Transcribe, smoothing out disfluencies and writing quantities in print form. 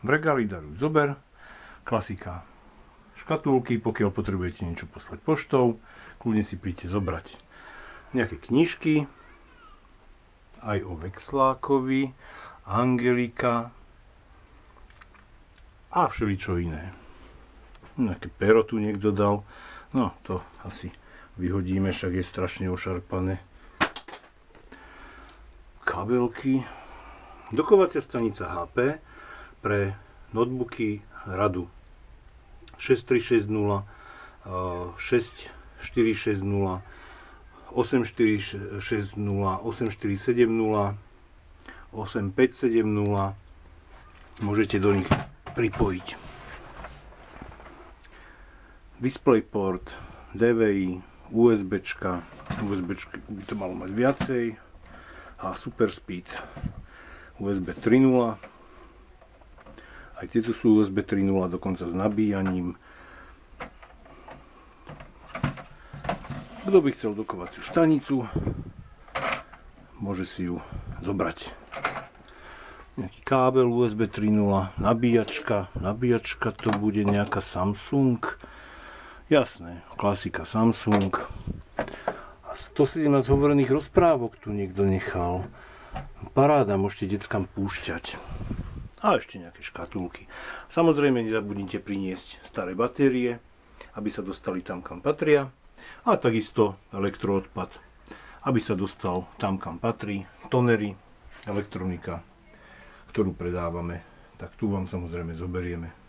V regáli daruj zober, klasika. Škatulky, pokiaľ potrebujete niečo poslať poštou, kľudne si príďte zobrať. Nejaké knižky, aj o Vexlákovi, Angelika a všeličo iné. Nejaké pero tu niekto dal, no to asi vyhodíme, však je strašne ošarpané. Kabelky, dokovacia stanica HP pre notebooky Radu 6360, 6460, 8460, 8470, 8570. Môžete do nich pripojiť DisplayPort, DVI, USBčka by to malo mať viacej, a SuperSpeed USB 3.0. Aj tieto sú USB 3.0 dokonca s nabíjaním. Kto by chcel dokovaciu stanicu, môže si ju zobrať. Nejaký kábel USB 3.0, nabíjačka to bude nejaká Samsung. Jasné, klasika Samsung. A 117 hovorených rozprávok tu niekto nechal. Paráda, môžete deckám púšťať. A ešte nejaké škatulky. Samozrejme nezabudnite priniesť staré batérie, aby sa dostali tam, kam patria. A takisto elektroodpad, aby sa dostal tam, kam patrí. Tonery, elektronika, ktorú predávame, tak tu vám samozrejme zoberieme.